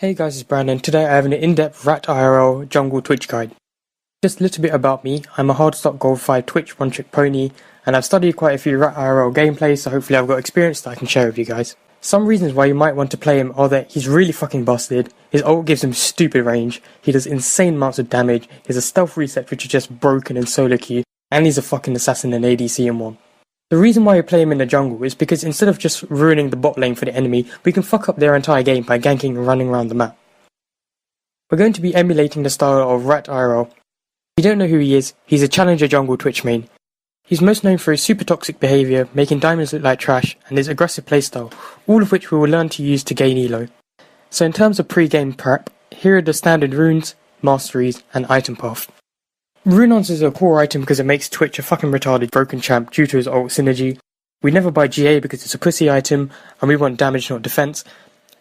Hey guys, it's Brandon. Today I have an in-depth RATIRL jungle Twitch guide. Just a little bit about me. I'm a hard stop gold 5 Twitch one-trick pony, and I've studied quite a few RATIRL gameplays, so hopefully I've got experience that I can share with you guys. Some reasons why you might want to play him are that he's really fucking busted, his ult gives him stupid range, he does insane amounts of damage, he has a stealth reset which is just broken in solo queue, and he's a fucking assassin and ADC in one. The reason why you play him in the jungle is because instead of just ruining the bot lane for the enemy, we can fuck up their entire game by ganking and running around the map. We're going to be emulating the style of RATIRL. If you don't know who he is, he's a challenger jungle Twitch main. He's most known for his super toxic behaviour, making diamonds look like trash, and his aggressive playstyle, all of which we will learn to use to gain elo. So in terms of pre-game prep, here are the standard runes, masteries, and item path. Runeons is a core item because it makes Twitch a fucking retarded broken champ due to his ult synergy. We never buy GA because it's a pussy item, and we want damage not defense.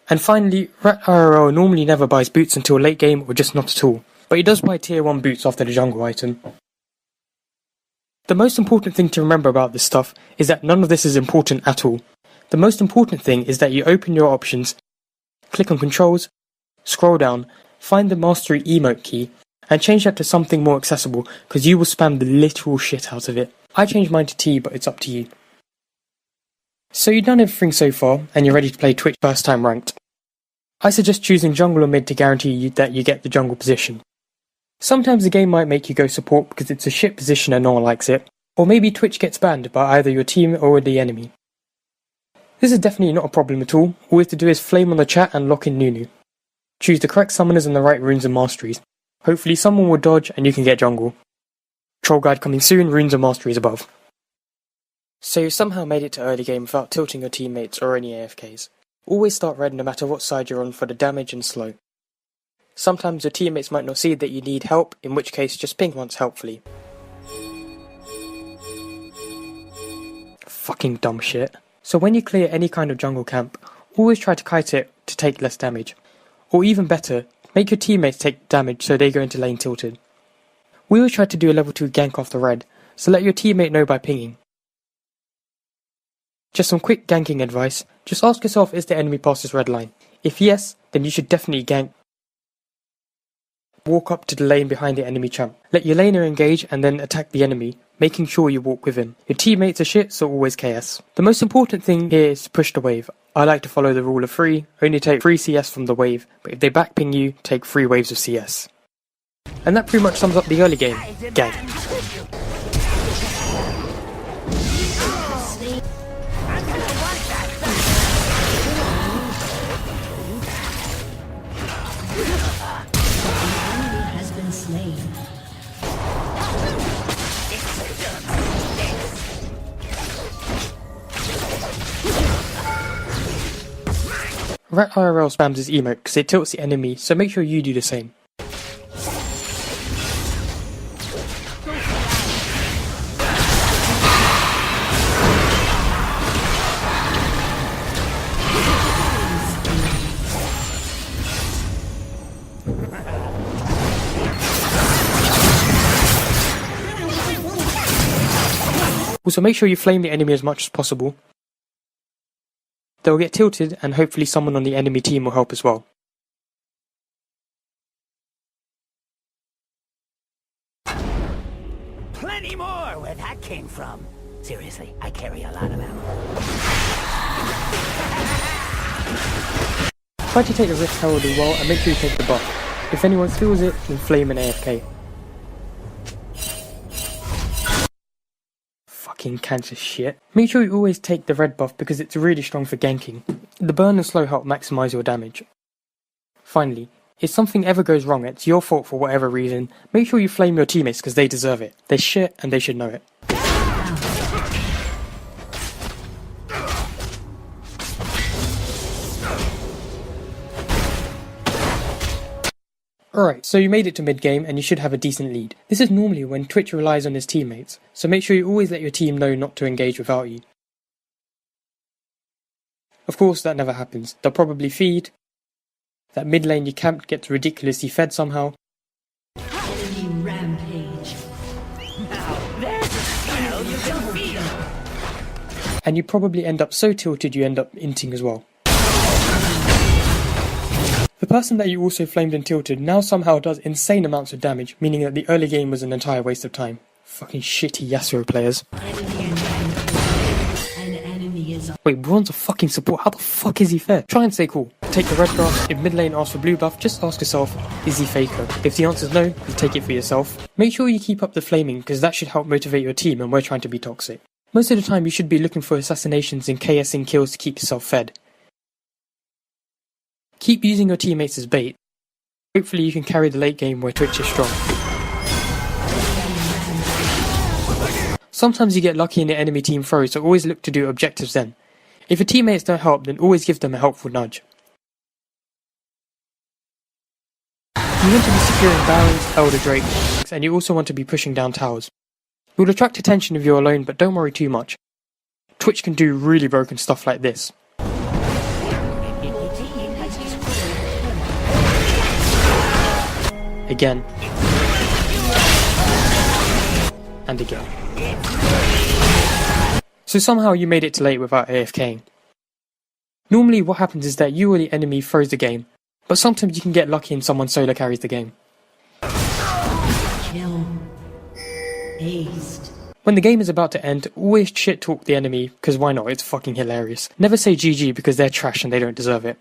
And finally, RATIRL normally never buys boots until late game or just not at all, but he does buy tier 1 boots after the jungle item. The most important thing to remember about this stuff is that none of this is important at all. The most important thing is that you open your options, click on controls, scroll down, find the mastery emote key, and change that to something more accessible because you will spam the literal shit out of it. I changed mine to T, but it's up to you. So you've done everything so far, and you're ready to play Twitch first time ranked. I suggest choosing jungle or mid to guarantee that you get the jungle position. Sometimes the game might make you go support because it's a shit position and no one likes it, or maybe Twitch gets banned by either your team or the enemy. This is definitely not a problem at all. All you have to do is flame on the chat and lock in Nunu. Choose the correct summoners and the right runes and masteries. Hopefully someone will dodge and you can get jungle. Troll guide coming soon, runes and masteries above. So you somehow made it to early game without tilting your teammates or any AFKs. Always start red no matter what side you're on for the damage and slow. Sometimes your teammates might not see that you need help, in which case just ping once helpfully. Fucking dumb shit. So when you clear any kind of jungle camp, always try to kite it to take less damage. Or even better, make your teammates take damage so they go into lane tilted. We always try to do a level 2 gank off the red, so let your teammate know by pinging. Just some quick ganking advice, just ask yourself, is the enemy past this red line? If yes, then you should definitely gank. Walk up to the lane behind the enemy champ. Let your laner engage and then attack the enemy, making sure you walk with him. Your teammates are shit, so always KS. The most important thing here is to push the wave. I like to follow the rule of 3, only take 3 CS from the wave, but if they backping you, take 3 waves of CS. And that pretty much sums up the early game. Gang. RATIRL spams his emote because it tilts the enemy, so make sure you do the same. Also make sure you flame the enemy as much as possible. They'll get tilted and hopefully someone on the enemy team will help as well. Plenty more where that came from. Seriously, I carry a lot of ammo. Try to take the Rift Herald as well and make sure you take the buff. If anyone steals it, then flame an AFK. Fucking cancer shit. Make sure you always take the red buff because it's really strong for ganking. The burn and slow help maximise your damage. Finally, if something ever goes wrong, it's your fault for whatever reason, make sure you flame your teammates because they deserve it. They're shit and they should know it. Alright, so you made it to mid-game and you should have a decent lead. This is normally when Twitch relies on his teammates, so make sure you always let your team know not to engage without you. Of course that never happens. They'll probably feed. That mid lane you camped gets ridiculously fed somehow. Enemy rampage. Now there's a smell you can feel. And you probably end up so tilted you end up inting as well. The person that you also flamed and tilted now somehow does insane amounts of damage, meaning that the early game was an entire waste of time. Fucking shitty Yasuo players. Wait, Braun's a fucking support, how the fuck is he fair? Try and stay cool. Take the red buff, if mid lane asks for blue buff, just ask yourself, is he faker? If the answer's no, you take it for yourself. Make sure you keep up the flaming, because that should help motivate your team and we're trying to be toxic. Most of the time you should be looking for assassinations and KSing kills to keep yourself fed. Keep using your teammates as bait. Hopefully you can carry the late game where Twitch is strong. Sometimes you get lucky in the enemy team throws, so always look to do objectives then. If your teammates don't help, then always give them a helpful nudge. You want to be securing Barons, Elder Drake, and you also want to be pushing down towers. You'll attract attention if you're alone, but don't worry too much. Twitch can do really broken stuff like this. Again. And again. So somehow you made it to late without AFKing. Normally what happens is that you or the enemy throws the game, but sometimes you can get lucky and someone solo carries the game. Kill. Aced. When the game is about to end, always shit talk the enemy, because why not, it's fucking hilarious. Never say GG because they're trash and they don't deserve it.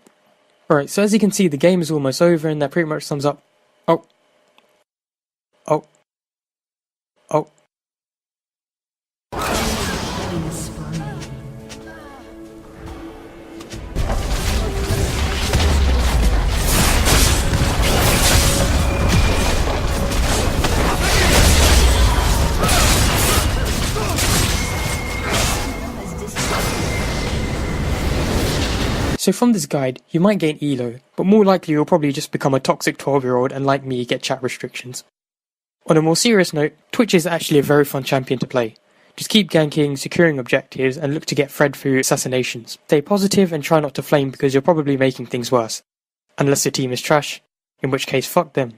Alright, so as you can see the game is almost over and that pretty much sums up... Oh. So from this guide, you might gain elo, but more likely you'll probably just become a toxic 12-year-old and like me get chat restrictions. On a more serious note, Twitch is actually a very fun champion to play. Just keep ganking, securing objectives, and look to get fed through assassinations. Stay positive and try not to flame because you're probably making things worse. Unless your team is trash, in which case fuck them.